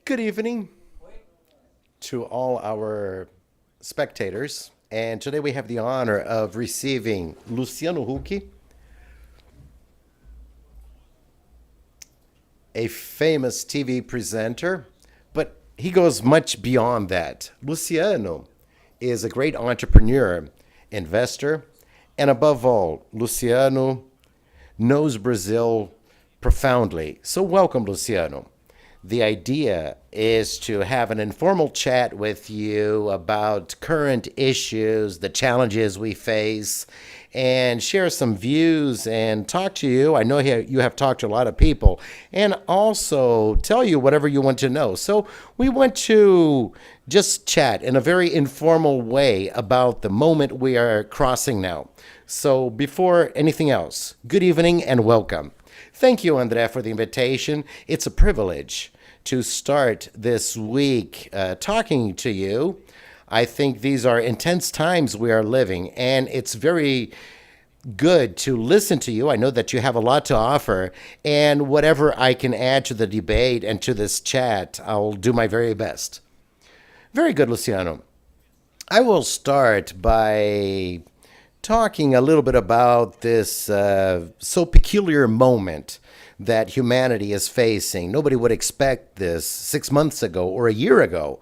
Good evening to all our spectators. And today we have the honor of receiving Luciano Huck, a famous TV presenter, but he goes much beyond that. Luciano is a great entrepreneur, investor, and above all, Luciano knows Brazil profoundly. So welcome, Luciano. The idea is to have an informal chat with you about current issues, the challenges we face, and share some views and talk to you. I know you have talked to a lot of people, and also tell you whatever you want to know. So we want to just chat in a very informal way about the moment we are crossing now. So before anything else, good evening and welcome. Thank you, André, for the invitation. It's a privilege to start this week talking to you. I think these are intense times we are living, and it's very good to listen to you. I know that you have a lot to offer, and whatever I can add to the debate and to this chat, I'll do my very best. Very good, Luciano. I will start by talking a little bit about this so peculiar moment that humanity is facing. Nobody would expect this 6 months ago or a year ago,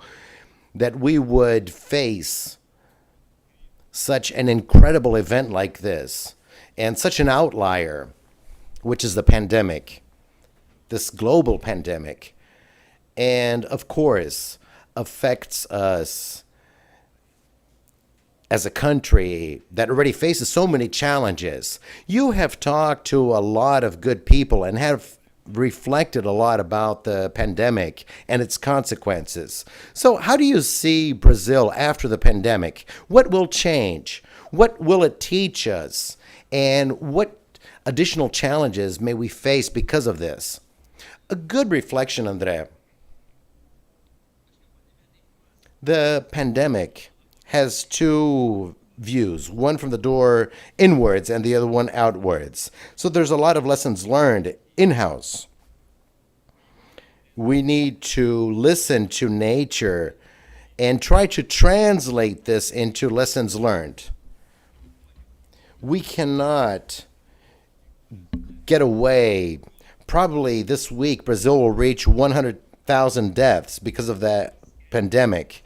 that we would face such an incredible event like this and such an outlier, which is the pandemic, this global pandemic, and of course affects us as a country that already faces so many challenges. You have talked to a lot of good people and have reflected a lot about the pandemic and its consequences. So how do you see Brazil after the pandemic? What will change? What will it teach us? And what additional challenges may we face because of this? A good reflection, André. The pandemic has two views, one from the door inwards and the other one outwards. So there's a lot of lessons learned in-house. We need to listen to nature and try to translate this into lessons learned. We cannot get away. Probably this week, Brazil will reach 100,000 deaths because of that pandemic.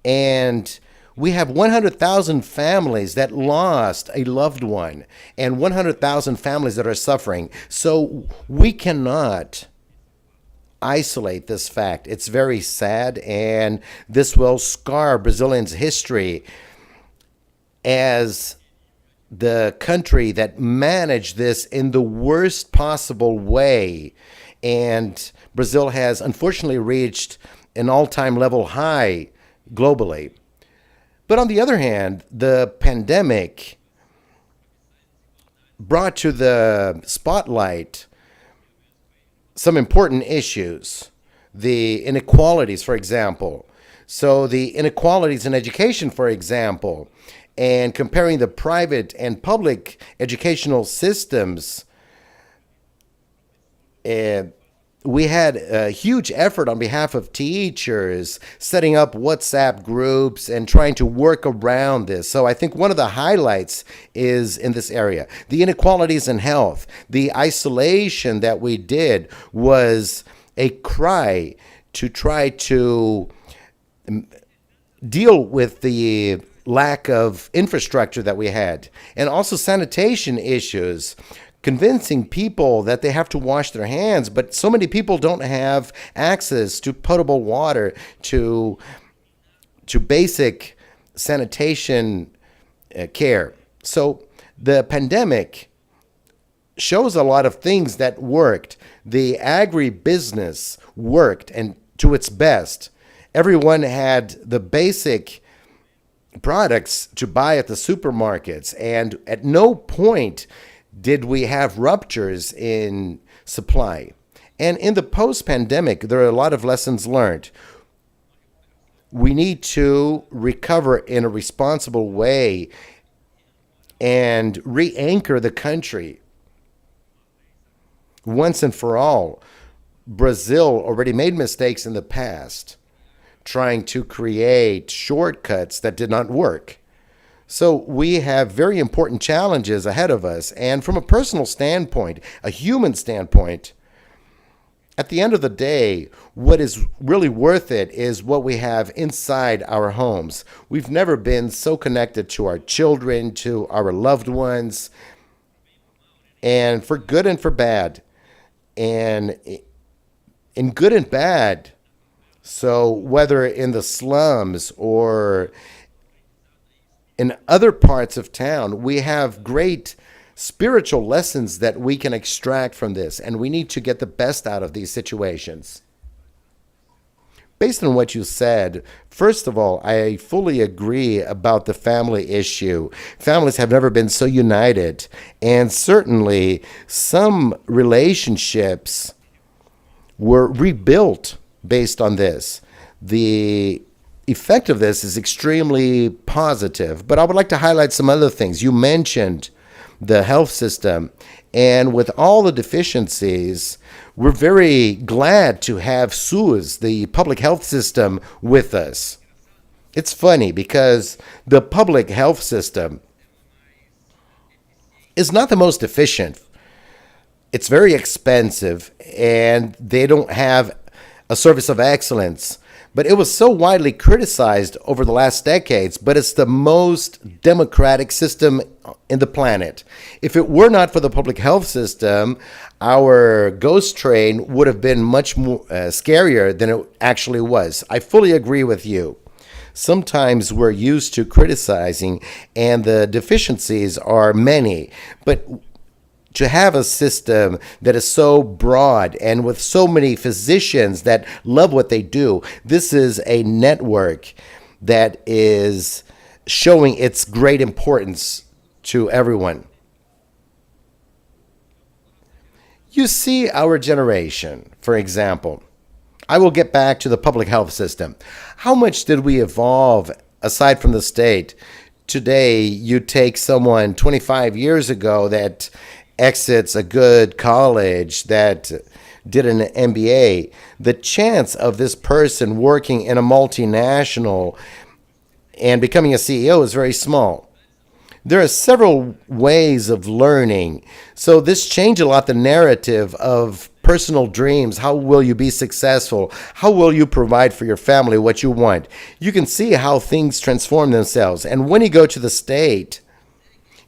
And we have 100,000 families that lost a loved one and 100,000 families that are suffering. So we cannot isolate this fact. It's very sad, and this will scar Brazilians' history as the country that managed this in the worst possible way. And Brazil has unfortunately reached an all-time level high globally. But on the other hand, the pandemic brought to the spotlight some important issues. The inequalities, for example. So the inequalities in education, for example, and comparing the private and public educational systems, we had a huge effort on behalf of teachers setting up WhatsApp groups and trying to work around this. So I think one of the highlights is in this area. The inequalities in health, the isolation that we did was a cry to try to deal with the lack of infrastructure that we had, and also sanitation issues, convincing people that they have to wash their hands, but so many people don't have access to potable water, to basic sanitation care. So the pandemic shows a lot of things that worked. The agribusiness worked, and to its best. Everyone had the basic products to buy at the supermarkets, and at no point did we have ruptures in supply. And in the post-pandemic, there are a lot of lessons learned. We need to recover in a responsible way and re-anchor the country once and for all. Brazil already made mistakes in the past, trying to create shortcuts that did not work. So we have very important challenges ahead of us. And from a personal standpoint, a human standpoint, at the end of the day, what is really worth it is what we have inside our homes. We've never been so connected to our children, to our loved ones, and for good and for bad. And in good and bad, so whether in the slums or in other parts of town, we have great spiritual lessons that we can extract from this, and we need to get the best out of these situations. Based on what you said, first of all, I fully agree about the family issue. Families have never been so united, and certainly some relationships were rebuilt based on this. The effect of this is extremely positive, but I would like to highlight some other things. You mentioned the health system, and with all the deficiencies, we're very glad to have SUS, the public health system, with us. It's funny because the public health system is not the most efficient. It's very expensive, and they don't have a service of excellence. But it was so widely criticized over the last decades, but it's the most democratic system in the planet. If it were not for the public health system, our ghost train would have been much more scarier than it actually was. I fully agree with you. Sometimes we're used to criticizing, and the deficiencies are many, but to have a system that is so broad and with so many physicians that love what they do, this is a network that is showing its great importance to everyone. You see our generation, for example. I will get back to the public health system. How much did we evolve aside from the state? Today, you take someone 25 years ago that exits a good college, that did an MBA, the chance of this person working in a multinational and becoming a CEO is very small. There are several ways of learning. So this changed a lot the narrative of personal dreams. How will you be successful? How will you provide for your family what you want? You can see how things transform themselves. And when you go to the state,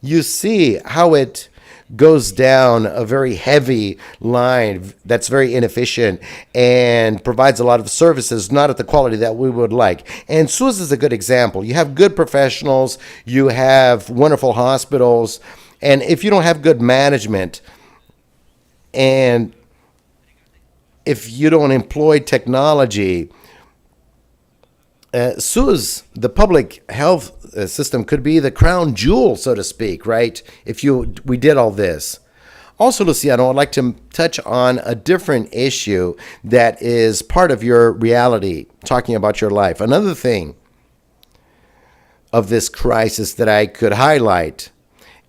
you see how it goes down a very heavy line that's very inefficient and provides a lot of services not at the quality that we would like. And SUS is a good example. You have good professionals, you have wonderful hospitals, and if you don't have good management and if you don't employ technology, SUS, the public health system, could be the crown jewel, so to speak, right? If we did all this. Also, Luciano, I'd like to touch on a different issue that is part of your reality, talking about your life. Another thing of this crisis that I could highlight,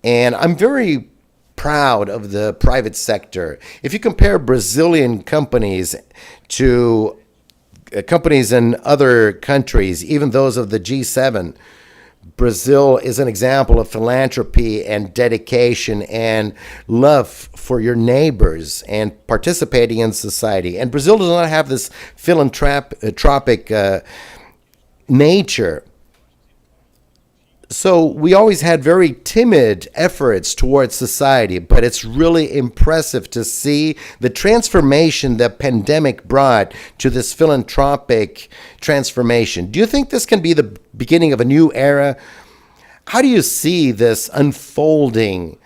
and I'm very proud of the private sector. If you compare Brazilian companies to companies in other countries, even those of the G7, Brazil is an example of philanthropy and dedication and love for your neighbors and participating in society. And Brazil does not have this philanthropic nature. So we always had very timid efforts towards society, but it's really impressive to see the transformation the pandemic brought to this philanthropic transformation. Do you think this can be the beginning of a new era? How do you see this unfolding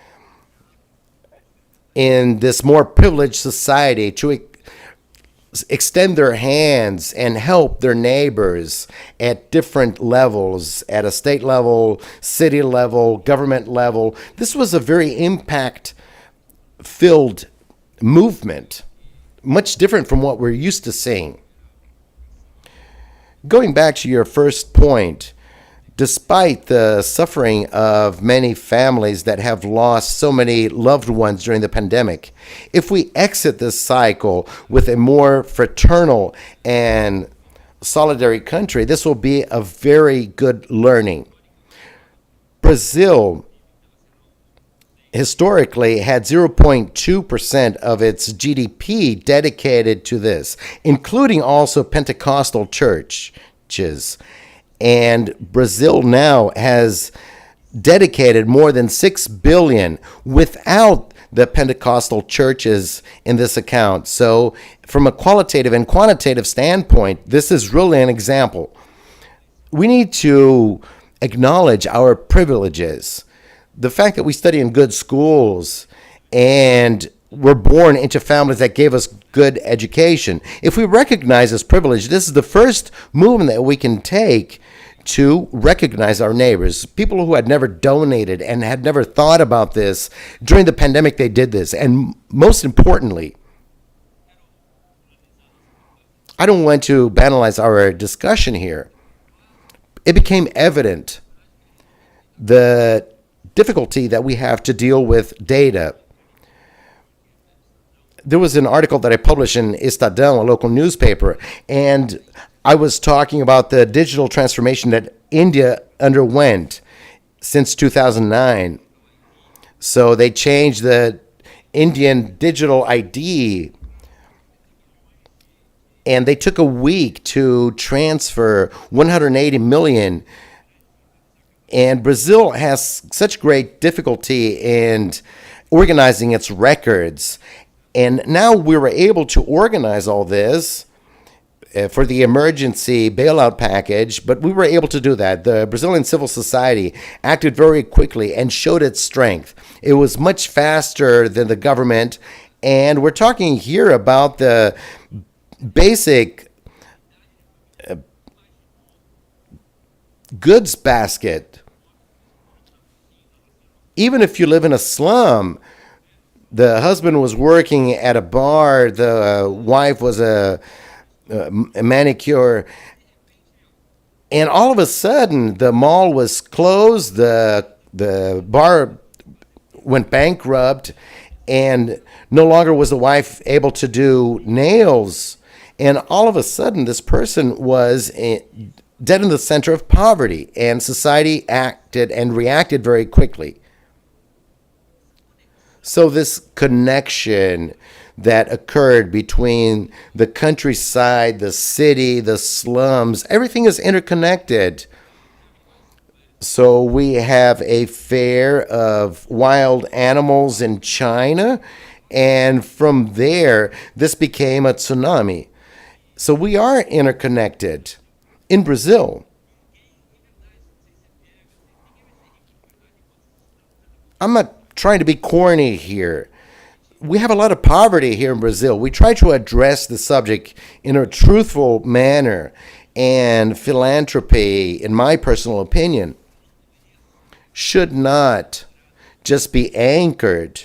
in this more privileged society to extend their hands and help their neighbors at different levels, at a state level, city level, government level? This was a very impact-filled movement, much different from what we're used to seeing. Going back to your first point, despite the suffering of many families that have lost so many loved ones during the pandemic. If we exit this cycle with a more fraternal and solidary country, this will be a very good learning. Brazil historically had 0.2% of its GDP dedicated to this, including also Pentecostal churches. And Brazil now has dedicated more than 6 billion without the Pentecostal churches in this account. So from a qualitative and quantitative standpoint, this is really an example. We need to acknowledge our privileges. The fact that we study in good schools and we're born into families that gave us good education. If we recognize this privilege, this is the first movement that we can take to recognize our neighbors. People who had never donated and had never thought about this, during the pandemic they did this. And most importantly, I don't want to banalize our discussion here. It became evident the difficulty that we have to deal with data. There was an article that I published in Estadão, a local newspaper, and I was talking about the digital transformation that India underwent since 2009. So they changed the Indian digital ID, and they took a week to transfer 180 million. And Brazil has such great difficulty in organizing its records. And now we were able to organize all this for the emergency bailout package, but we were able to do that. The Brazilian civil society acted very quickly and showed its strength. It was much faster than the government, and we're talking here about the basic goods basket. Even if you live in a slum, the husband was working at a bar, the wife was a manicure, and all of a sudden the mall was closed, the bar went bankrupt, and no longer was the wife able to do nails, and all of a sudden this person was dead in the center of poverty, and society acted and reacted very quickly. So this connection that occurred between the countryside, the city, the slums, everything is interconnected. So we have a fair of wild animals in China, and from there, this became a tsunami. So we are interconnected. In Brazil, I'm not trying to be corny here. We have a lot of poverty here in Brazil. We try to address the subject in a truthful manner, and philanthropy, in my personal opinion, should not just be anchored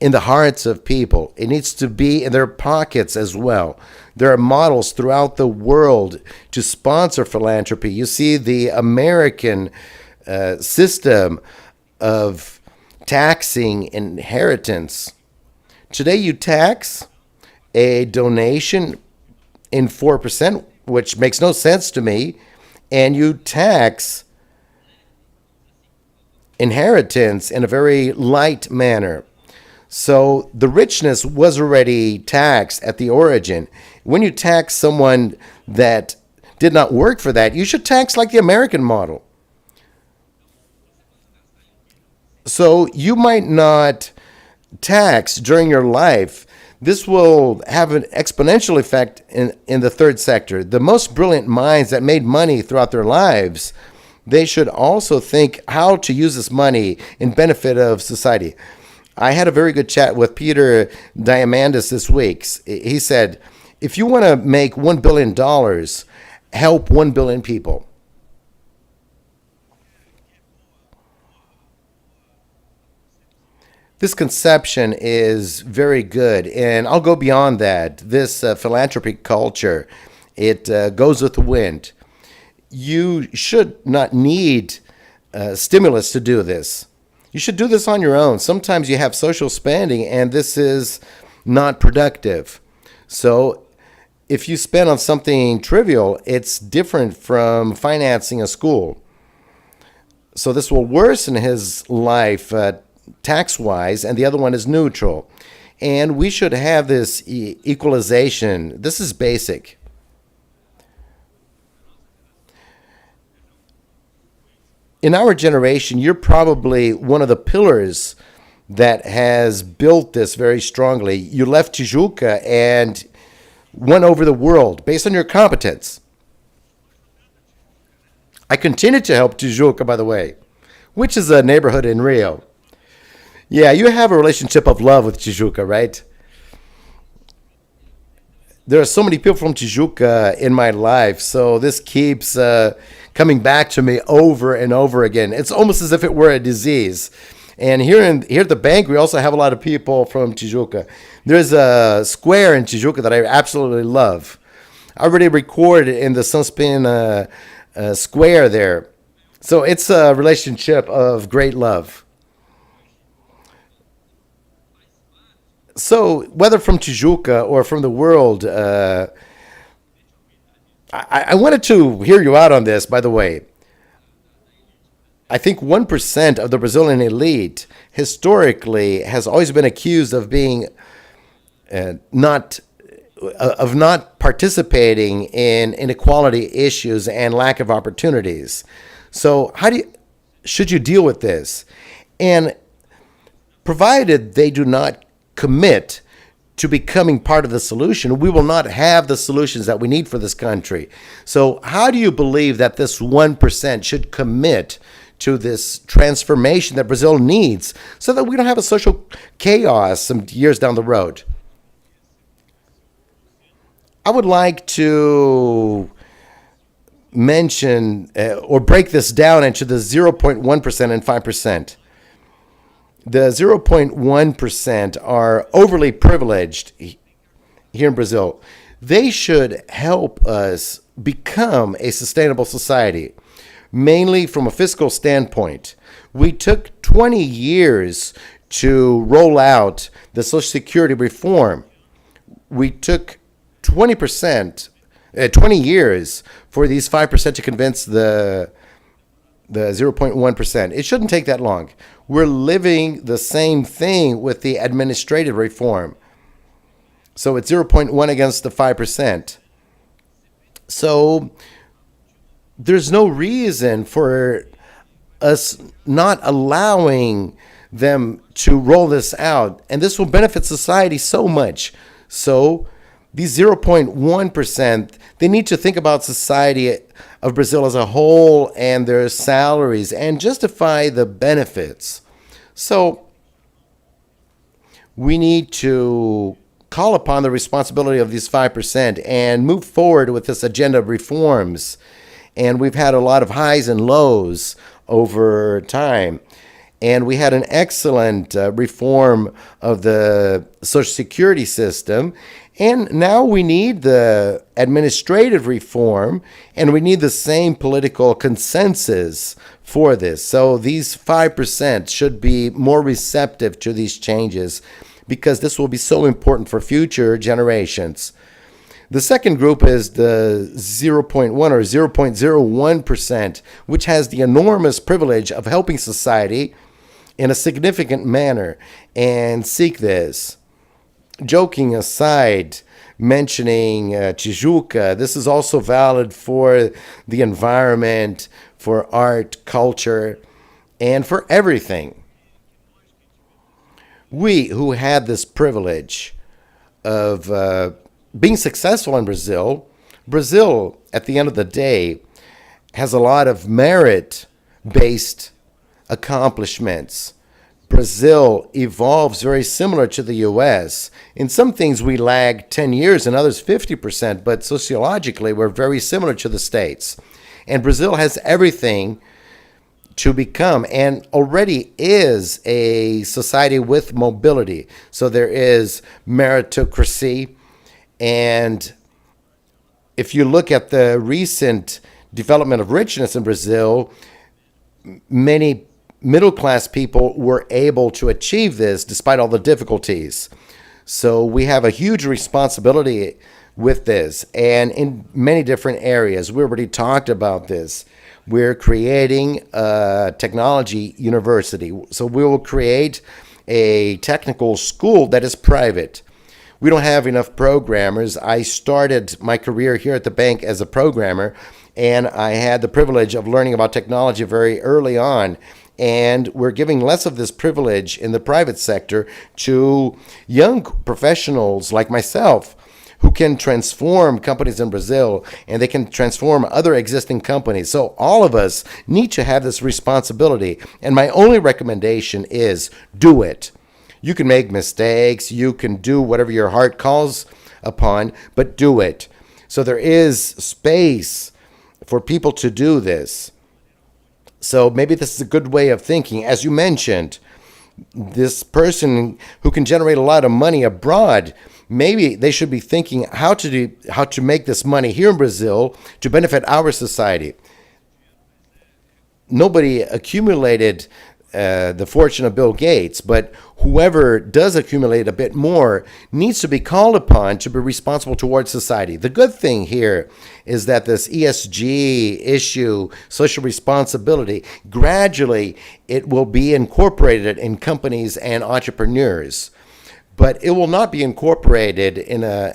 in the hearts of people. It needs to be in their pockets as well. There are models throughout the world to sponsor philanthropy. You see the American system of taxing inheritance. Today you tax a donation in 4%, which makes no sense to me, and you tax inheritance in a very light manner. So the richness was already taxed at the origin. When you tax someone that did not work for that, you should tax like the American model. So you might not tax during your life. This will have an exponential effect in the third sector. The most brilliant minds that made money throughout their lives, they should also think how to use this money in benefit of society. I had a very good chat with Peter Diamandis this week. He said, if you want to make $1 billion, help 1 billion people. This conception is very good, and I'll go beyond that. This philanthropy culture It goes with the wind. You should not need stimulus to do this. You should do this on your own. Sometimes you have social spending, and this is not productive. So if you spend on something trivial, it's different from financing a school. So this will worsen his life tax-wise, and the other one is neutral. And we should have this equalization. This is basic. In our generation, you're probably one of the pillars that has built this very strongly. You left Tijuca and went over the world based on your competence. I continue to help Tijuca, by the way, which is a neighborhood in Rio. Yeah, you have a relationship of love with Tijuca, right? There are so many people from Tijuca in my life, so this keeps coming back to me over and over again. It's almost as if it were a disease. And here at the bank, we also have a lot of people from Tijuca. There's a square in Tijuca that I absolutely love. I already recorded in the Sunspin square there. So it's a relationship of great love. So whether from Tijuca or from the world, I wanted to hear you out on this, by the way. I think 1% of the Brazilian elite historically has always been accused of being not participating in inequality issues and lack of opportunities. So should you deal with this? And provided they do not commit to becoming part of the solution, we will not have the solutions that we need for this country. So how do you believe that this 1% should commit to this transformation that Brazil needs so that we don't have a social chaos some years down the road? I would like to mention or break this down into the 0.1% and 5%. The 0.1% are overly privileged here in Brazil. They should help us become a sustainable society, mainly from a fiscal standpoint. We took 20 years to roll out the Social Security reform. We took 20 years for these 5% to convince the 0.1%. It shouldn't take that long. We're living the same thing with the administrative reform. So it's 0.1 against the 5%. So there's no reason for us not allowing them to roll this out. And this will benefit society so much. So these 0.1%, they need to think about society of Brazil as a whole and their salaries and justify the benefits. So we need to call upon the responsibility of these 5% and move forward with this agenda of reforms. And we've had a lot of highs and lows over time. And we had an excellent reform of the Social Security system. And now we need the administrative reform, and we need the same political consensus for this. So these 5% should be more receptive to these changes because this will be so important for future generations. The second group is the 0.1 or 0.01%, which has the enormous privilege of helping society in a significant manner and seek this. Joking aside, mentioning Tijuca, this is also valid for the environment, for art, culture, and for everything. We who had this privilege of being successful in Brazil, at the end of the day, has a lot of merit-based accomplishments. Brazil evolves very similar to the U.S. In some things, we lag 10 years, in others 50%, but sociologically, we're very similar to the States. And Brazil has everything to become and already is a society with mobility. So there is meritocracy and if you look at the recent development of richness in Brazil, many middle class people were able to achieve this despite all the difficulties. So we have a huge responsibility with this, and in many different areas. We already talked about this. We're creating a technology university. So we will create a technical school that is private. We don't have enough programmers. I started my career here at the bank as a programmer, and I had the privilege of learning about technology very early on. And we're giving less of this privilege in the private sector to young professionals like myself who can transform companies in Brazil, and they can transform other existing companies. So all of us need to have this responsibility. And my only recommendation is do it. You can make mistakes, you can do whatever your heart calls upon, but do it. So there is space for people to do this. So maybe this is a good way of thinking. As you mentioned, this person who can generate a lot of money abroad, maybe they should be thinking how to make this money here in Brazil to benefit our society. Nobody accumulated the fortune of Bill Gates, but whoever does accumulate a bit more needs to be called upon to be responsible towards society. The good thing here is that this ESG issue, social responsibility, gradually it will be incorporated in companies and entrepreneurs, but it will not be incorporated in a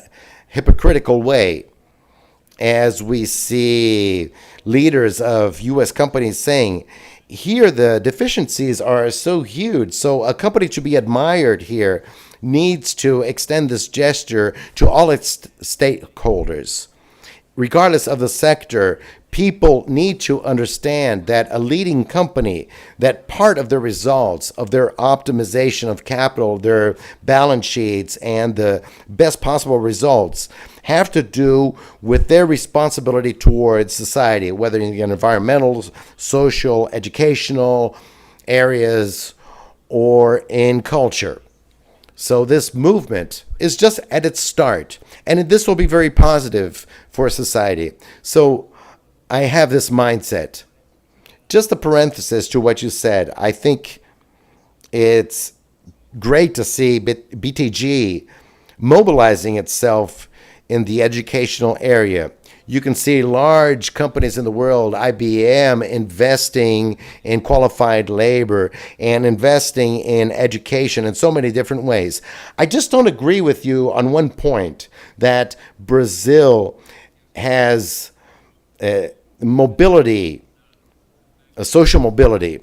hypocritical way, as we see leaders of U.S. companies saying, here the deficiencies are so huge. So a company to be admired here needs to extend this gesture to all its stakeholders. Regardless of the sector, people need to understand that a leading company, that part of the results of their optimization of capital, their balance sheets, and the best possible results have to do with their responsibility towards society, whether in the environmental, social, educational areas, or in culture. So this movement is just at its start, and this will be very positive for society. So I have this mindset. Just a parenthesis to what you said. I think it's great to see BTG mobilizing itself in the educational area. You can see large companies in the world, IBM, investing in qualified labor and investing in education in so many different ways. I just don't agree with you on one point, that Brazil has mobility, a social mobility.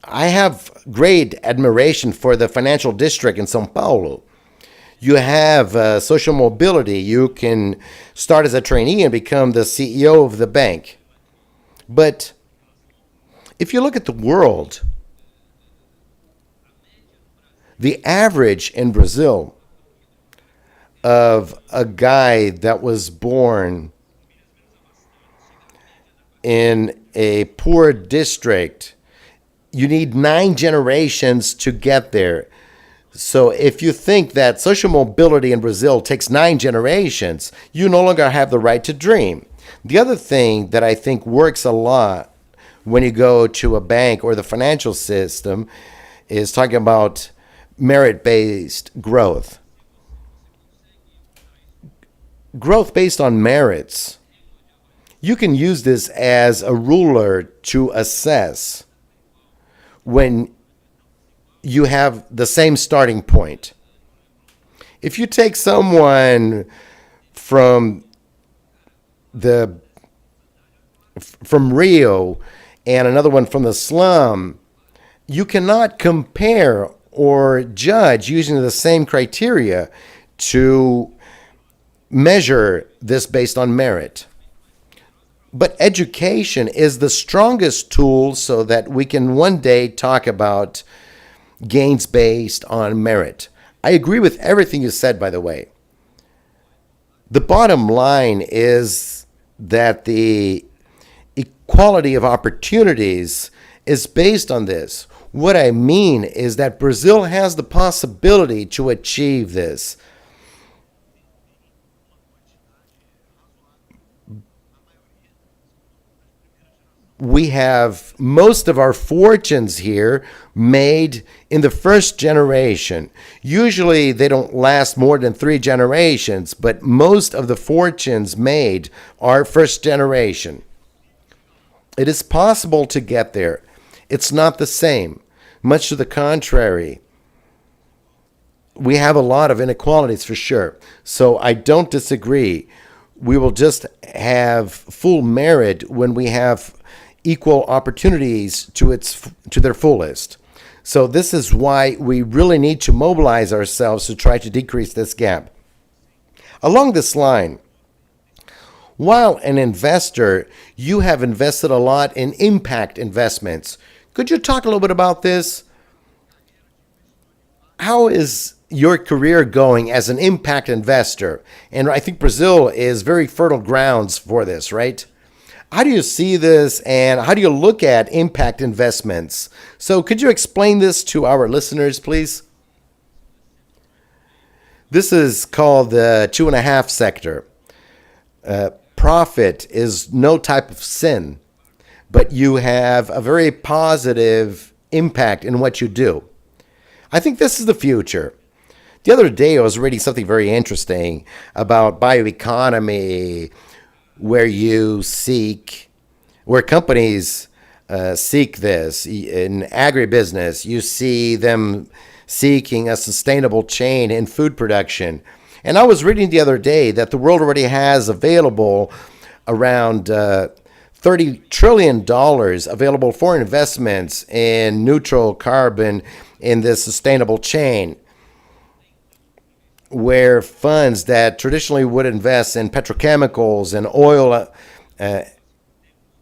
I have great admiration for the financial district in São Paulo. You have social mobility. You can start as a trainee and become the CEO of the bank. But if you look at the world, the average in Brazil of a guy that was born in a poor district, you need 9 generations to get there. So if you think that social mobility in Brazil takes 9 generations, you no longer have the right to dream. The other thing that I think works a lot when you go to a bank or the financial system is talking about merit-based growth. Growth based on merits. You can use this as a ruler to assess when you have the same starting point. If you take someone from Rio and another one from the slum, you cannot compare or judge using the same criteria to measure this based on merit. But education is the strongest tool so that we can one day talk about gains based on merit. I agree with everything you said, by the way. The bottom line is that the equality of opportunities is based on this. What I mean is that Brazil has the possibility to achieve this. We have most of our fortunes here made in the first generation. Usually they don't last more than 3 generations, but most of the fortunes made are first generation. It is possible to get there. It's not the same. Much to the contrary, we have a lot of inequalities for sure. So I don't disagree. We will just have full merit when we have equal opportunities to their fullest. So this is why we really need to mobilize ourselves to try to decrease this gap. Along this line, while an investor, you have invested a lot in impact investments. Could you talk a little bit about this? How is your career going as an impact investor? And I think Brazil is very fertile grounds for this, right? How do you see this and how do you look at impact investments? So could you explain this to our listeners, please? This is called the 2.5 sector. Profit is no type of sin, but you have a very positive impact in what you do. I think this is the future. The other day I was reading something very interesting about bioeconomy, where companies seek this. In agribusiness, you see them seeking a sustainable chain in food production. And I was reading the other day that the world already has available around $30 trillion available for investments in neutral carbon in this sustainable chain, where funds that traditionally would invest in petrochemicals and oil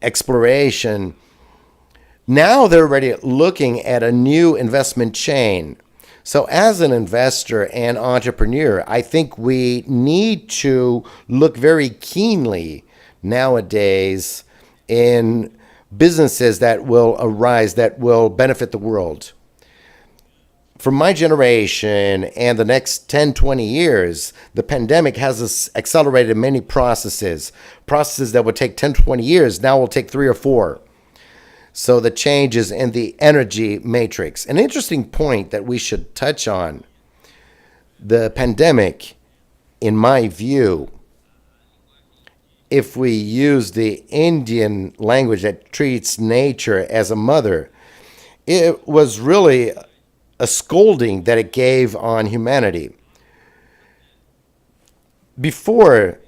exploration, now they're already looking at a new investment chain. So as an investor and entrepreneur, I think we need to look very keenly nowadays in businesses that will arise that will benefit the world. For my generation and the next 10, 20 years, the pandemic has accelerated many processes. Processes that would take 10, 20 years now will take 3 or 4. So the changes in the energy matrix. An interesting point that we should touch on. The pandemic, in my view, if we use the Indian language that treats nature as a mother, it was really a scolding that it gave on humanity. Before,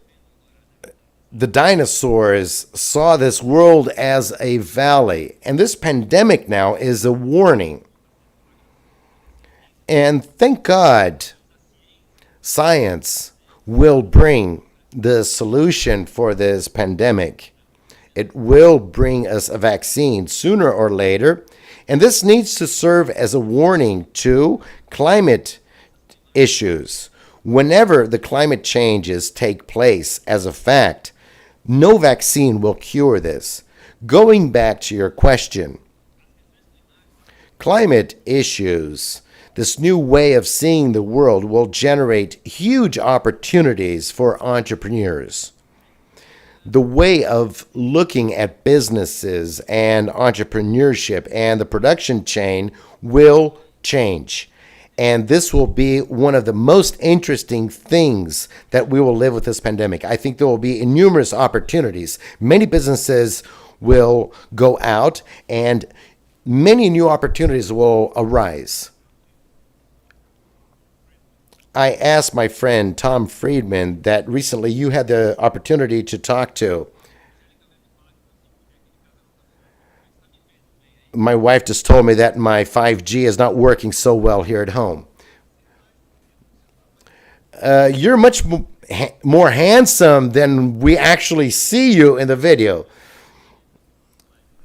the dinosaurs saw this world as a valley, and this pandemic now is a warning. And thank God, science will bring the solution for this pandemic. It will bring us a vaccine sooner or later, and this needs to serve as a warning to climate issues. Whenever the climate changes take place as a fact, no vaccine will cure this. Going back to your question, climate issues, this new way of seeing the world will generate huge opportunities for entrepreneurs. The way of looking at businesses and entrepreneurship and the production chain will change. And this will be one of the most interesting things that we will live with this pandemic. I think there will be numerous opportunities. Many businesses will go out and many new opportunities will arise. I asked my friend Tom Friedman that recently you had the opportunity to talk to. My wife just told me that my 5G is not working so well here at home. You're much more handsome than we actually see you in the video.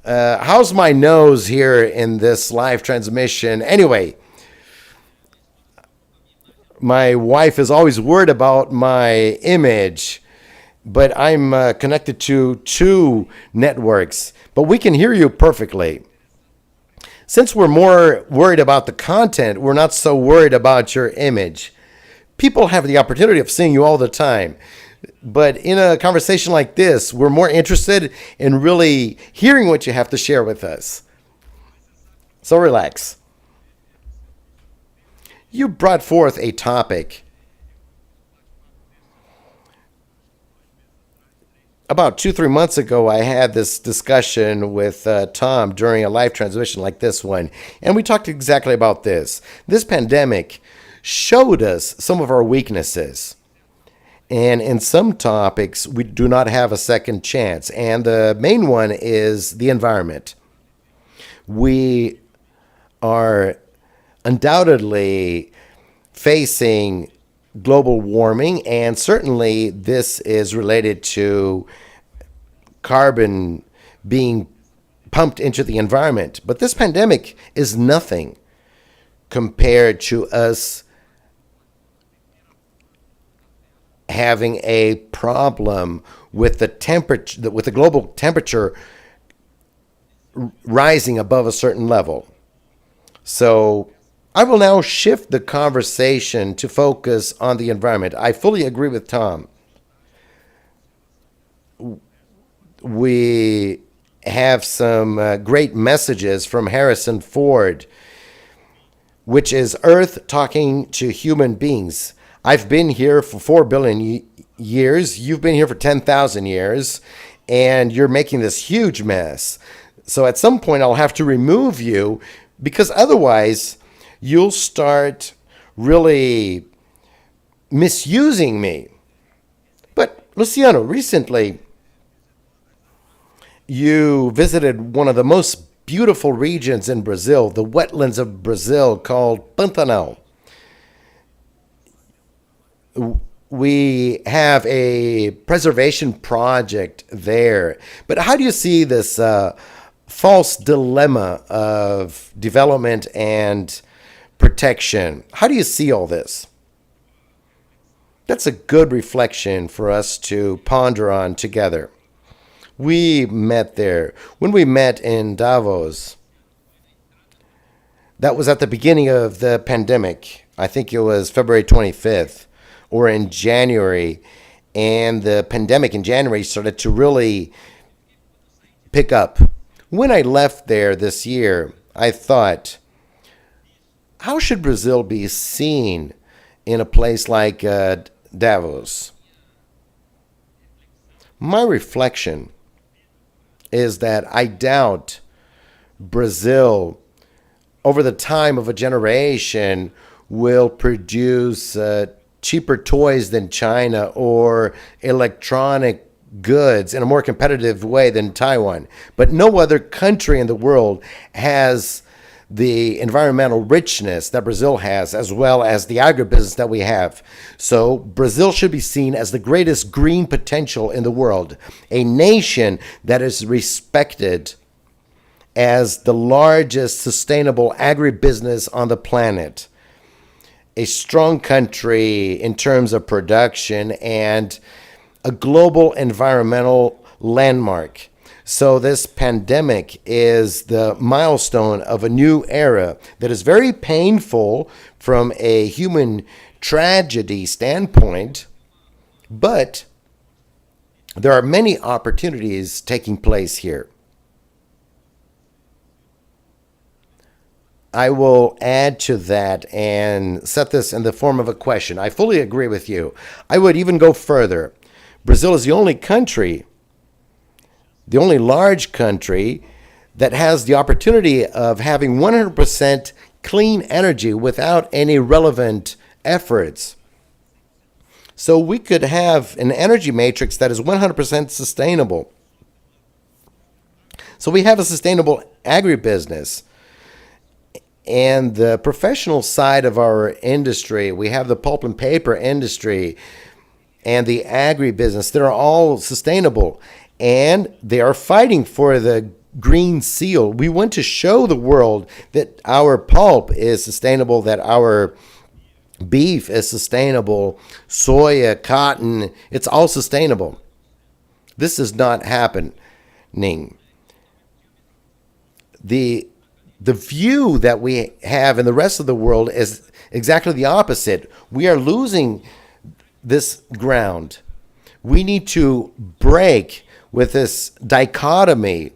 How's my nose here in this live transmission? Anyway, my wife is always worried about my image, but I'm connected to 2 networks, but we can hear you perfectly. Since we're more worried about the content, we're not so worried about your image. People have the opportunity of seeing you all the time. But in a conversation like this, we're more interested in really hearing what you have to share with us. So relax. You brought forth a topic about 2, 3 months ago. I had this discussion with Tom during a live transmission like this one, and we talked exactly about this. This pandemic showed us some of our weaknesses. And in some topics, we do not have a second chance. And the main one is the environment. We are undoubtedly facing global warming, and certainly this is related to carbon being pumped into the environment. But this pandemic is nothing compared to us having a problem with the temperature, with the global temperature rising above a certain level. So I will now shift the conversation to focus on the environment. I fully agree with Tom. We have some great messages from Harrison Ford, which is Earth talking to human beings. I've been here for 4 billion years. You've been here for 10,000 years, and you're making this huge mess. So at some point, I'll have to remove you, because otherwise you'll start really misusing me. But Luciano, recently you visited one of the most beautiful regions in Brazil, the wetlands of Brazil called Pantanal. We have a preservation project there. But how do you see this false dilemma of development and protection? How do you see all this? That's a good reflection for us to ponder on together. We met there. When we met in Davos, that was at the beginning of the pandemic. I think it was February 25th or in January. And the pandemic in January started to really pick up. When I left there this year, I thought, how should Brazil be seen in a place like Davos? My reflection is that I doubt Brazil, over the time of a generation, will produce cheaper toys than China or electronic goods in a more competitive way than Taiwan. But no other country in the world has the environmental richness that Brazil has, as well as the agribusiness that we have. So Brazil should be seen as the greatest green potential in the world, a nation that is respected as the largest sustainable agribusiness on the planet, a strong country in terms of production, and a global environmental landmark. So this pandemic is the milestone of a new era that is very painful from a human tragedy standpoint, but there are many opportunities taking place here. I will add to that and set this in the form of a question. I fully agree with you. I would even go further. Brazil is the only country, the only large country that has the opportunity of having 100% clean energy without any relevant efforts. So we could have an energy matrix that is 100% sustainable. So we have a sustainable agribusiness. And the professional side of our industry, we have the pulp and paper industry and the agribusiness. They're all sustainable, and they are fighting for the green seal. We want to show the world that our pulp is sustainable, that our beef is sustainable, soya, cotton, it's all sustainable. This is not happening. The view that we have in the rest of the world is exactly the opposite. We are losing this ground. We need to break with this dichotomy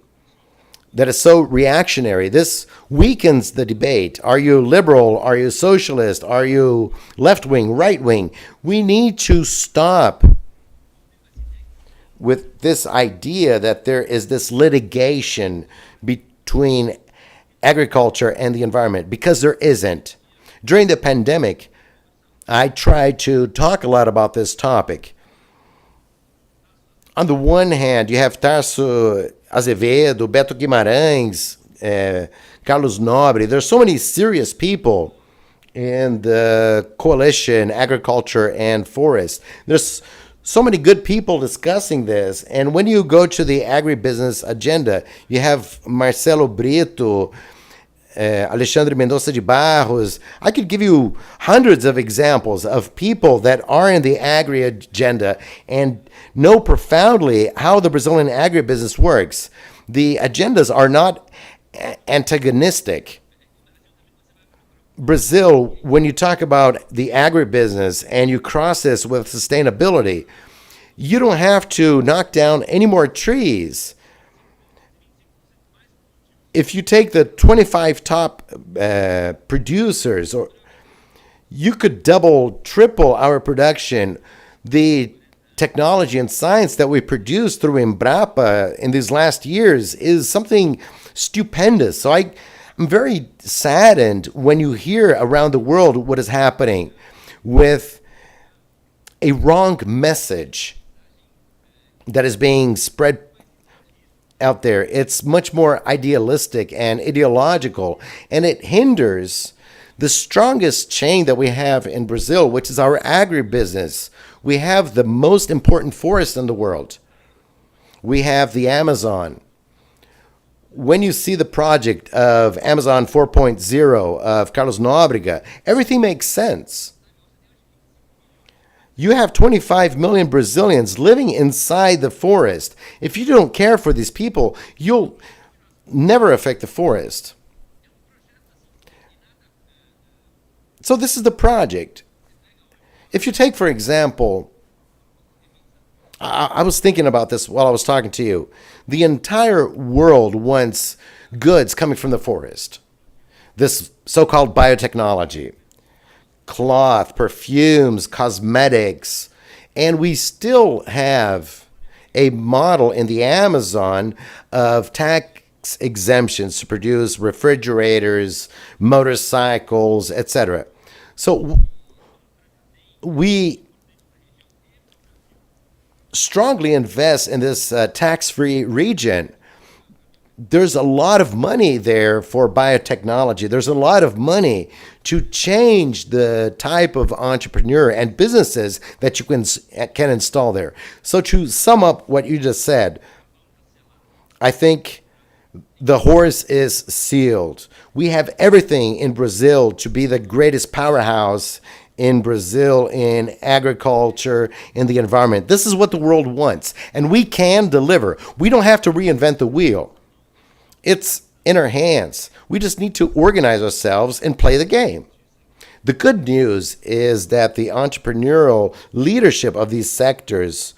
that is so reactionary. This weakens the debate. Are you liberal? Are you socialist? Are you left wing, right wing? We need to stop with this idea that there is this litigation between agriculture and the environment, because there isn't. During the pandemic, I tried to talk a lot about this topic. On the one hand, you have Tarso Azevedo, Beto Guimarães, Carlos Nobre. There's so many serious people in the coalition, agriculture and forest. There's so many good people discussing this. And when you go to the agribusiness agenda, you have Marcelo Brito, Alexandre Mendonça de Barros. I could give you hundreds of examples of people that are in the agri agenda and know profoundly how the Brazilian agribusiness works. The agendas are not antagonistic. Brazil, when you talk about the agribusiness and you cross this with sustainability, you don't have to knock down any more trees. If you take the 25 top producers, or you could double, triple our production. The technology and science that we produce through Embrapa in these last years is something stupendous. So I'm very saddened when you hear around the world what is happening with a wrong message that is being spread out there. It's much more idealistic and ideological, and it hinders the strongest chain that we have in Brazil, which is our agribusiness. We have the most important forest in the world. We have the Amazon. When you see the project of Amazon 4.0 of Carlos Nóbrega, everything makes sense. You have 25 million Brazilians living inside the forest. If you don't care for these people, you'll never affect the forest. So this is the project. If you take, for example, I was thinking about this while I was talking to you. The entire world wants goods coming from the forest. This so-called biotechnology. Cloth, perfumes, cosmetics, and we still have a model in the Amazon of tax exemptions to produce refrigerators, motorcycles, etc. So we strongly invest in this tax-free region. There's a lot of money there for biotechnology. There's a lot of money to change the type of entrepreneur and businesses that you can install there. So to sum up what you just said, I think the horse is sealed. We have everything in Brazil to be the greatest powerhouse in Brazil, in agriculture, in the environment. This is what the world wants, and we can deliver. We don't have to reinvent the wheel. It's in our hands. We just need to organize ourselves and play the game. The good news is that the entrepreneurial leadership of these sectors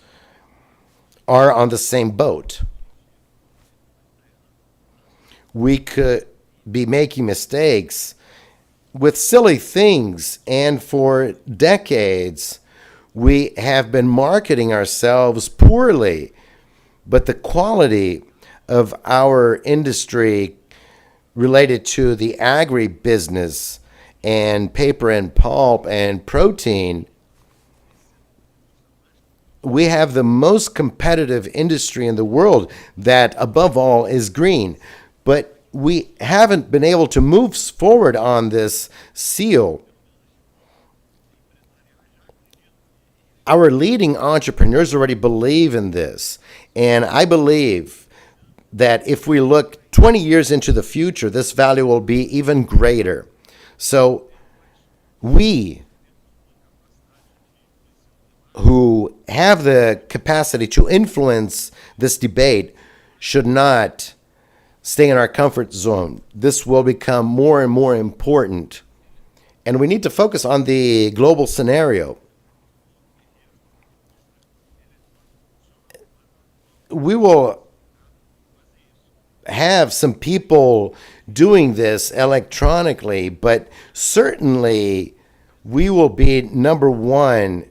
are on the same boat. We could be making mistakes with silly things, and for decades we have been marketing ourselves poorly, but the quality of our industry related to the agribusiness and paper and pulp and protein, we have the most competitive industry in the world that above all is green. But we haven't been able to move forward on this seal. Our leading entrepreneurs already believe in this, and I believe that if we look 20 years into the future, this value will be even greater. So we who have the capacity to influence this debate should not stay in our comfort zone. This will become more and more important. And we need to focus on the global scenario. we will have some people doing this electronically, but certainly we will be number one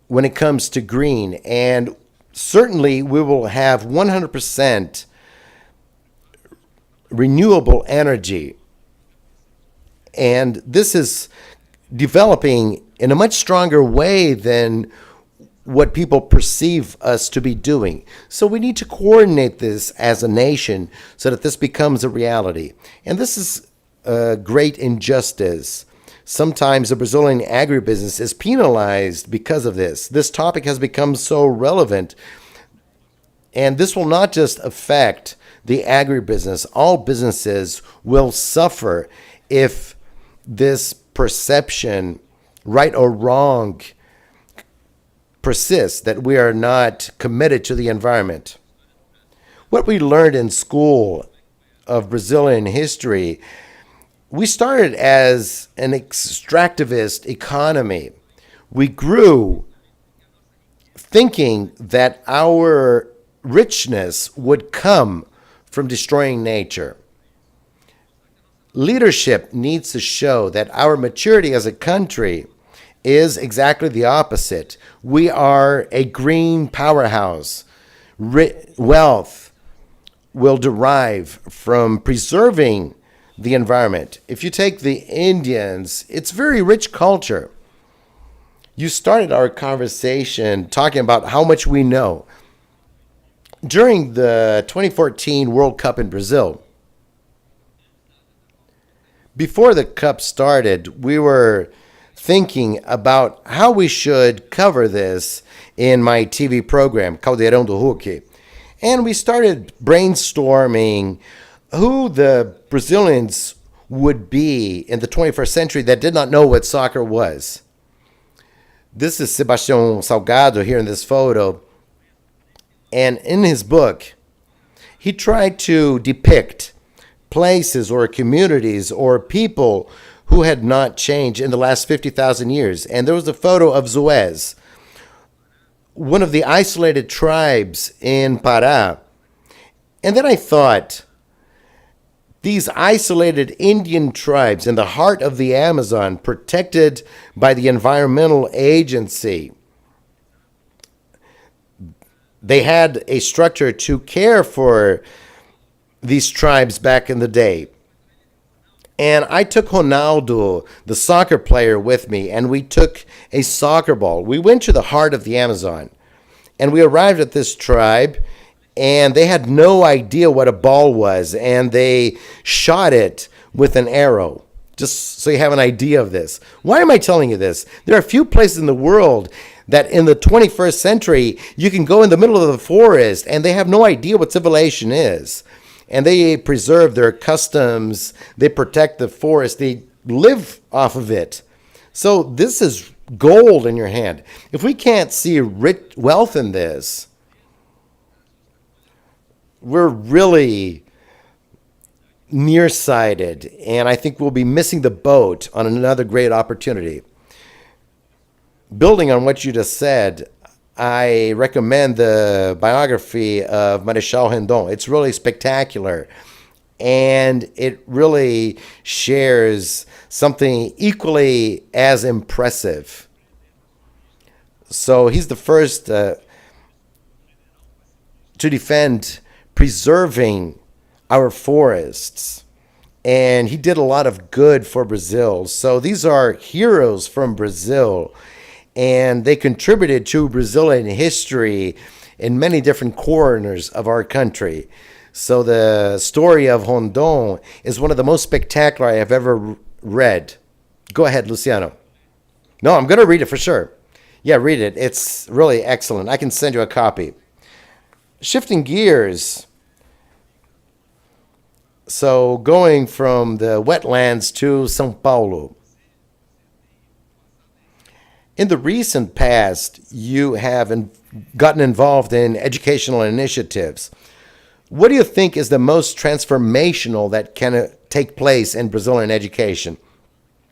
when it comes to green. And certainly we will have 100% renewable energy. And this is developing in a much stronger way than what people perceive us to be doing. So we need to coordinate this as a nation so that this becomes a reality. And this is a great injustice. Sometimes the Brazilian agribusiness is penalized because of this. This topic has become so relevant. And this will not just affect the agribusiness. All businesses will suffer if this perception, right or wrong, persists, that we are not committed to the environment. What we learned in school of Brazilian history, we started as an extractivist economy. We grew thinking that our richness would come from destroying nature. Leadership needs to show that our maturity as a country is exactly the opposite. We are a green powerhouse. Wealth will derive from preserving the environment. If you take the Indians, it's very rich culture. You started our conversation talking about how much we know. During the 2014 World Cup in Brazil, before the Cup started, we were thinking about how we should cover this in my TV program, Caldeirão do Huck. And we started brainstorming who the Brazilians would be in the 21st century that did not know what soccer was. This is Sebastião Salgado here in this photo. And in his book, he tried to depict places or communities or people who had not changed in the last 50,000 years. And there was a photo of Zoes, one of the isolated tribes in Pará. And then I thought, these isolated Indian tribes in the heart of the Amazon, protected by the environmental agency, they had a structure to care for these tribes back in the day. And I took Ronaldo, the soccer player, with me, and we took a soccer ball. We went to the heart of the Amazon, and we arrived at this tribe, and they had no idea what a ball was, and they shot it with an arrow. Just so you have an idea of this. Why am I telling you this? There are a few places in the world that in the 21st century, you can go in the middle of the forest, and they have no idea what civilization is. And they preserve their customs, they protect the forest, they live off of it. So this is gold in your hand. If we can't see rich wealth in this, we're really nearsighted, and I think we'll be missing the boat on another great opportunity. Building on what you just said, I recommend the biography of Marechal Rondon. It's really spectacular, and it really shares something equally as impressive. So he's the first to defend preserving our forests, and he did a lot of good for Brazil. So these are heroes from Brazil, and they contributed to Brazilian history in many different corners of our country. So the story of Rondon is one of the most spectacular I have ever read. Go ahead, Luciano. No, I'm going to read it for sure. Yeah, read it. It's really excellent. I can send you a copy. Shifting gears. So going from the wetlands to São Paulo. In the recent past, you have gotten involved in educational initiatives. What do you think is the most transformational that can take place in Brazilian education?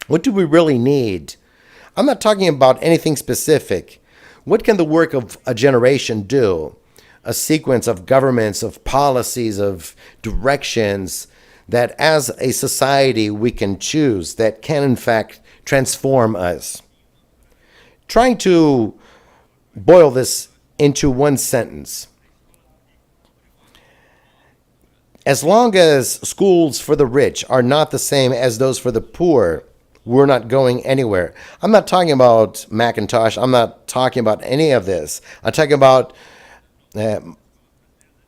What do we really need? I'm not talking about anything specific. What can the work of a generation do? a sequence of governments, of policies, of directions that as a society we can choose that can in fact transform us. Trying to boil this into one sentence. As long as schools for the rich are not the same as those for the poor, we're not going anywhere. I'm not talking about Macintosh. I'm not talking about any of this. I'm talking about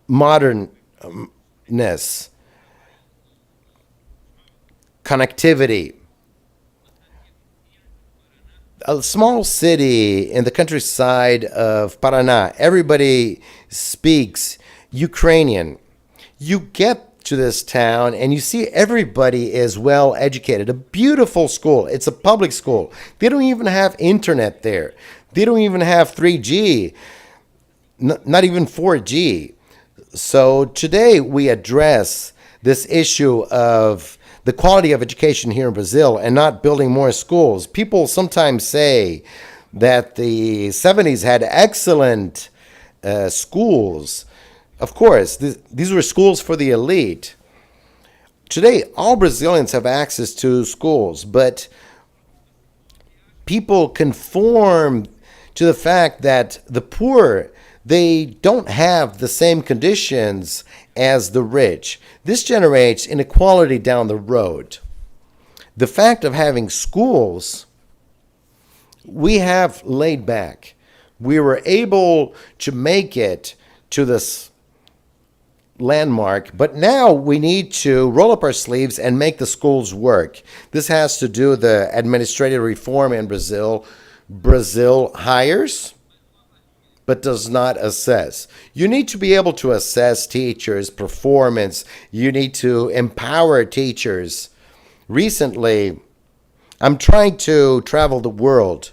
modernness, connectivity. A small city in the countryside of Paraná, everybody speaks Ukrainian. You get to this town and you see everybody is well educated. A beautiful school. It's a public school. They don't even have internet there. They don't even have 3G, not even 4G. So today we address this issue of the quality of education here in Brazil and not building more schools. People sometimes say that the 70s had excellent schools. Of course, these were schools for the elite. Today, all Brazilians have access to schools, but people conform to the fact that the poor, they don't have the same conditions as the rich. This generates inequality down the road. The fact of having schools, we have laid back. We were able to make it to this landmark, but now we need to roll up our sleeves and make the schools work. This has to do with the administrative reform in Brazil. Brazil hires but does not assess. You need to be able to assess teachers' performance. You need to empower teachers. Recently, I'm trying to travel the world,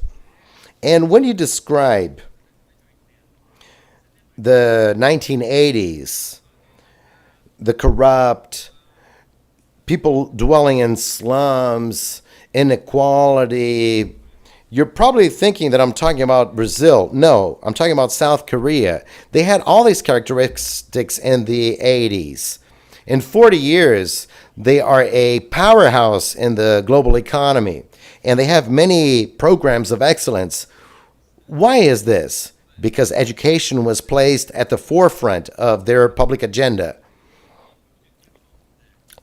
and when you describe the 1980s, the corrupt, people dwelling in slums, inequality, you're probably thinking that I'm talking about Brazil. No, I'm talking about South Korea. They had all these characteristics in the 80s. In 40 years, they are a powerhouse in the global economy, and they have many programs of excellence. Why is this? Because education was placed at the forefront of their public agenda.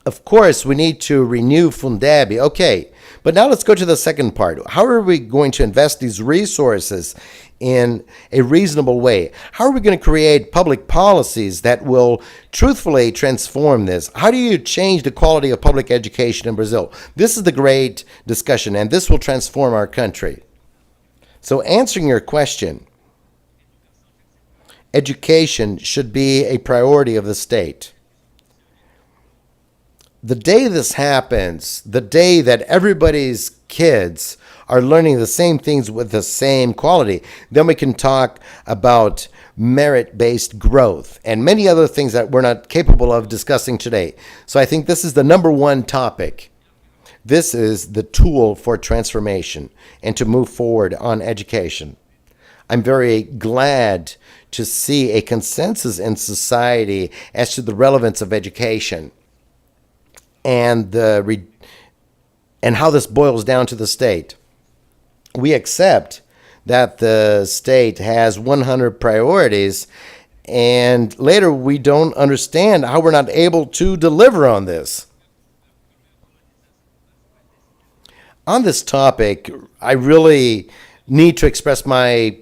Of course, we need to renew Fundeb. Okay, but now let's go to the second part. How are we going to invest these resources in a reasonable way? How are we going to create public policies that will truthfully transform this? How do you change the quality of public education in Brazil? This is the great discussion, and this will transform our country. So answering your question, education should be a priority of the state. The day this happens, the day that everybody's kids are learning the same things with the same quality, then we can talk about merit-based growth and many other things that we're not capable of discussing today. So I think this is the number one topic. This is the tool for transformation and to move forward on education. I'm very glad to see a consensus in society as to the relevance of education and how this boils down to the state. We accept that the state has 100 priorities, and later we don't understand how we're not able to deliver on this. On this topic, I really need to express my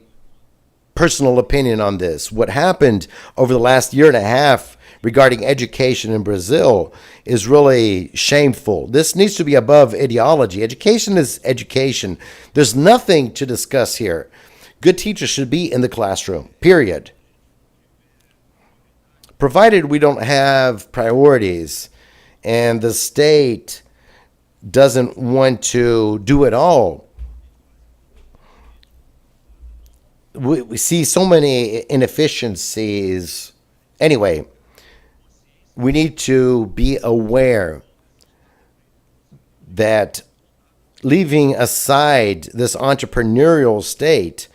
personal opinion on this. What happened over the last year and a half regarding education in Brazil is really shameful. This needs to be above ideology. Education is education. There's nothing to discuss here. Good teachers should be in the classroom, period. Provided we don't have priorities and the state doesn't want to do it all. We see so many inefficiencies. Anyway, we need to be aware that leaving aside this entrepreneurial state,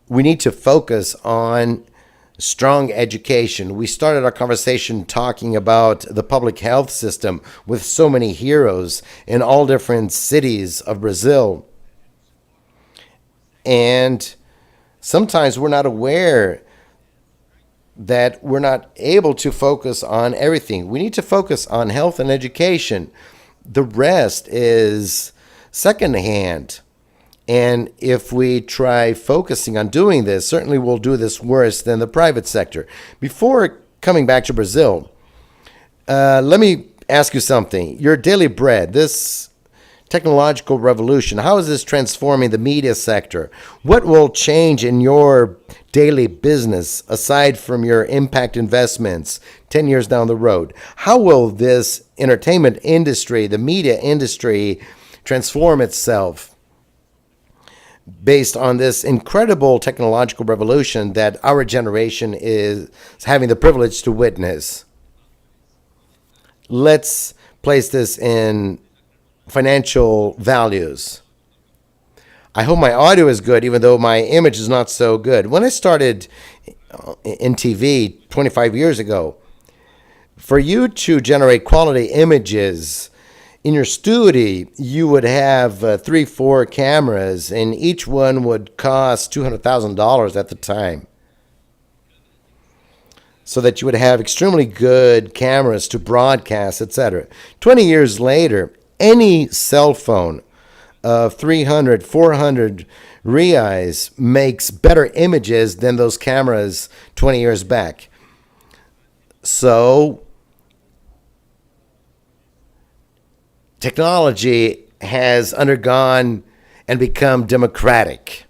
we need to focus on strong education. We started our conversation talking about the public health system with so many heroes in all different cities of Brazil. And sometimes we're not aware that we're not able to focus on everything. We need to focus on health and education. The rest is secondhand. And if we try focusing on doing this, certainly we'll do this worse than the private sector. Before coming back to Brazil, let me ask you something. Your daily bread, this technological revolution, how is this transforming the media sector? What will change in your daily business aside from your impact investments 10 years down the road? How will this entertainment industry, the media industry, transform itself based on this incredible technological revolution that our generation is having the privilege to witness? Let's place this in financial values. I hope my audio is good, even though my image is not so good. When I started in TV 25 years ago, for you to generate quality images in your studio, you would have 4 cameras, and each one would cost $200,000 at the time. So that you would have extremely good cameras to broadcast, etc. 20 years later, any cell phone of 300, 400 reais makes better images than those cameras 20 years back. So technology has undergone and become democratic.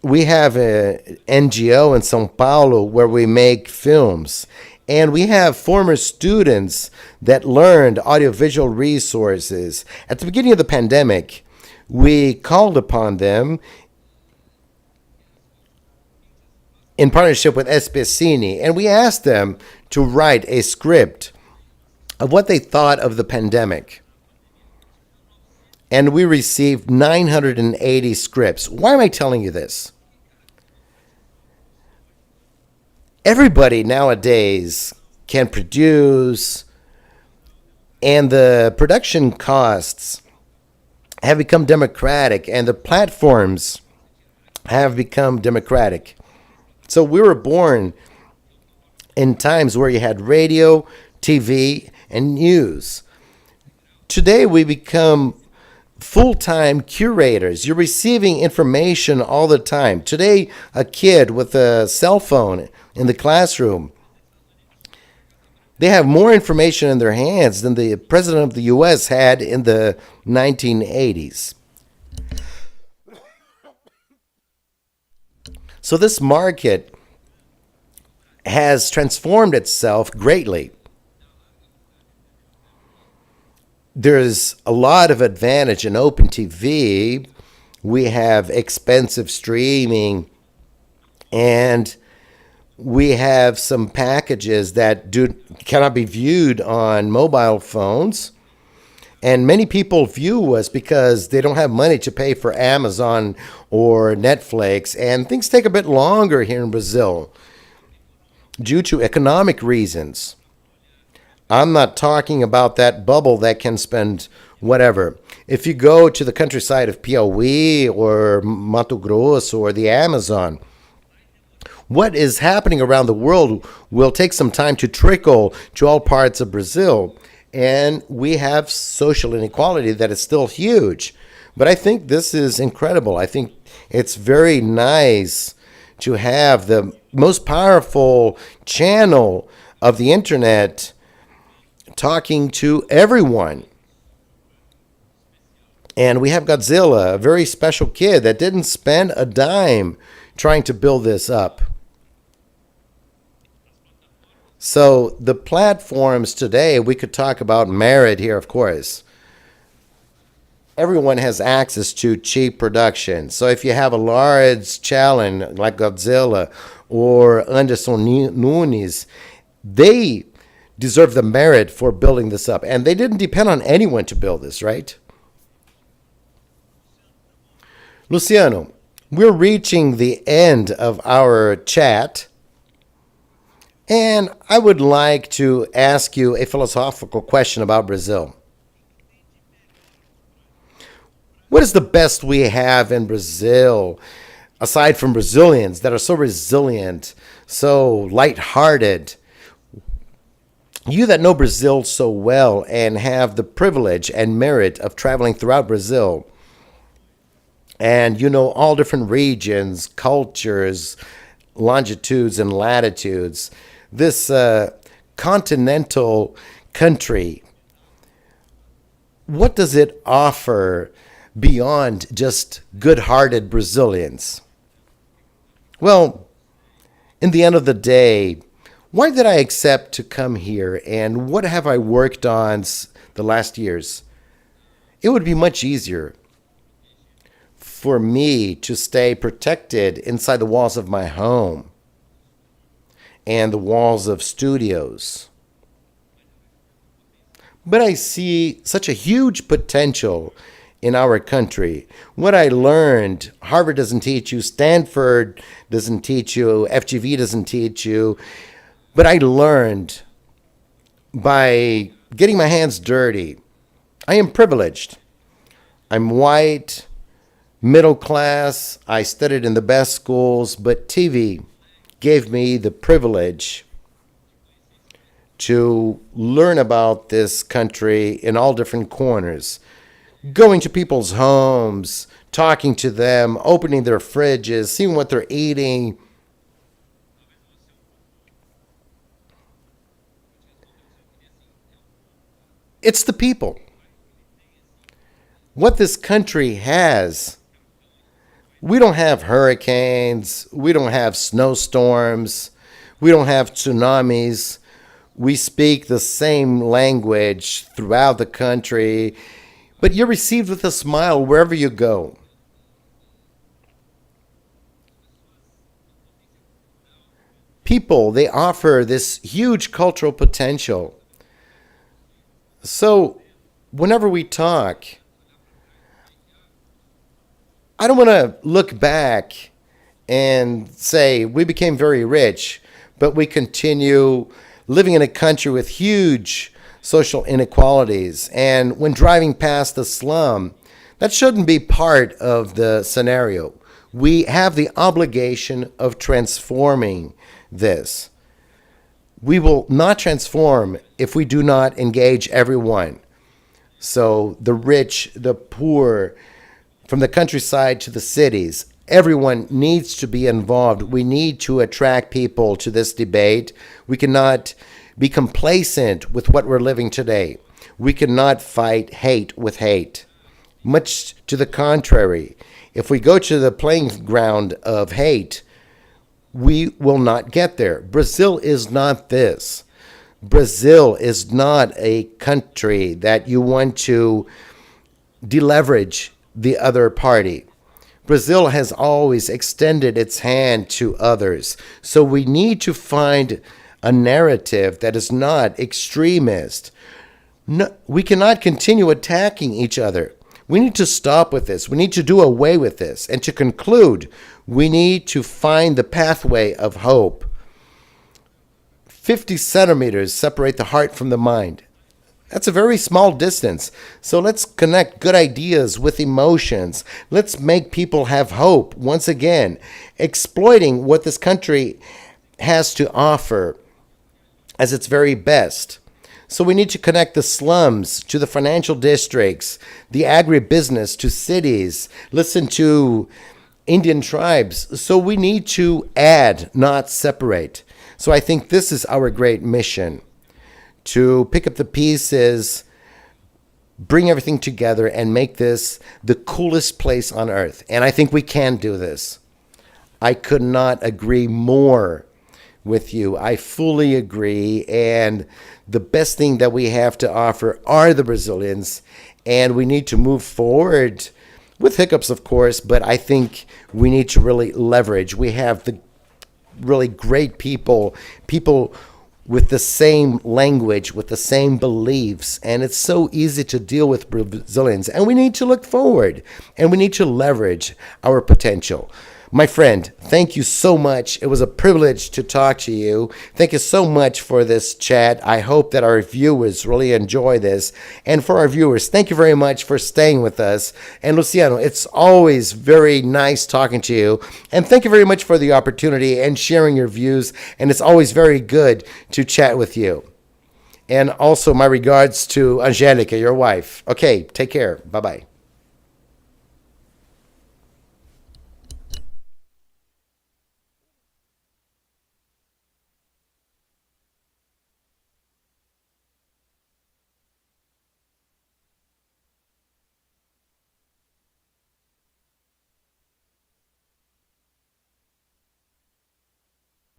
We have an NGO in São Paulo where we make films, and we have former students that learned audiovisual resources. At the beginning of the pandemic, we called upon them in partnership with SBCine, and we asked them to write a script of what they thought of the pandemic. And we received 980 scripts. Why am I telling you this? Everybody nowadays can produce, and the production costs have become democratic, and the platforms have become democratic. So we were born in times where you had radio, TV, and news. Today we become full-time curators. You're receiving information all the time. Today, a kid with a cell phone in the classroom, they have more information in their hands than the president of the U.S. had in the 1980s. So this market has transformed itself greatly. There's a lot of advantage in open TV. We have expensive streaming, and we have some packages that cannot be viewed on mobile phones. And many people view us because they don't have money to pay for Amazon or Netflix, and things take a bit longer here in Brazil due to economic reasons. I'm not talking about that bubble that can spend whatever. If you go to the countryside of Piauí or Mato Grosso or the Amazon, what is happening around the world will take some time to trickle to all parts of Brazil. And we have social inequality that is still huge. But I think this is incredible. I think it's very nice to have the most powerful channel of the internet talking to everyone. And we have Godzilla, a very special kid that didn't spend a dime trying to build this up. So the platforms today, we could talk about merit here, of course. Everyone has access to cheap production. So if you have a large challenge like Godzilla or Anderson Nunes, they deserve the merit for building this up. And they didn't depend on anyone to build this, right? Luciano, We're reaching the end of our chat, and I would like to ask you a philosophical question about Brazil. What is the best we have in Brazil, aside from Brazilians that are so resilient, so lighthearted? You that know Brazil so well and have the privilege and merit of traveling throughout Brazil, and you know all different regions, cultures, longitudes, and latitudes, this continental country, what does it offer beyond just good-hearted Brazilians? Well, in the end of the day, why did I accept to come here, and what have I worked on the last years? It would be much easier for me to stay protected inside the walls of my home and the walls of studios. But I see such a huge potential in our country. What I learned, Harvard doesn't teach you, Stanford doesn't teach you, FGV doesn't teach you, but I learned by getting my hands dirty. I am privileged. I'm white, middle class. I studied in the best schools, but TV gave me the privilege to learn about this country in all different corners. Going to people's homes, talking to them, opening their fridges, seeing what they're eating. It's the people. What this country has. We don't have hurricanes. We don't have snowstorms. We don't have tsunamis. We speak the same language throughout the country, but you're received with a smile wherever you go. People, they offer this huge cultural potential. So, whenever we talk, I don't want to look back and say we became very rich, but we continue living in a country with huge social inequalities. And when driving past the slum, that shouldn't be part of the scenario. We have the obligation of transforming this. We will not transform if we do not engage everyone. So the rich, the poor, from the countryside to the cities, everyone needs to be involved. We need to attract people to this debate. We cannot be complacent with what we're living today. We cannot fight hate with hate. Much to the contrary, if we go to the playing ground of hate, we will not get there. Brazil is not this. Brazil is not a country that you want to deleverage the other party. Brazil has always extended its hand to others. So we need to find a narrative that is not extremist. No, we cannot continue attacking each other. We need to stop with this. We need to do away with this. And to conclude, we need to find the pathway of hope. 50 centimeters separate the heart from the mind. That's a very small distance. So let's connect good ideas with emotions. Let's make people have hope once again, exploiting what this country has to offer as its very best. So we need to connect the slums to the financial districts, the agribusiness to cities, listen to Indian tribes. So we need to add, not separate. So I think this is our great mission, to pick up the pieces, bring everything together, and make this the coolest place on earth. And I think we can do this. I could not agree more with you. I fully agree. And the best thing that we have to offer are the Brazilians. And we need to move forward with hiccups, of course, but I think we need to really leverage. We have the really great people with the same language, with the same beliefs. And it's so easy to deal with Brazilians. And we need to look forward and we need to leverage our potential. My friend, thank you so much. It was a privilege to talk to you. Thank you so much for this chat. I hope that our viewers really enjoy this. And for our viewers, thank you very much for staying with us. And Luciano, it's always very nice talking to you. And thank you very much for the opportunity and sharing your views. And it's always very good to chat with you. And also my regards to Angelica, your wife. Okay, take care. Bye-bye.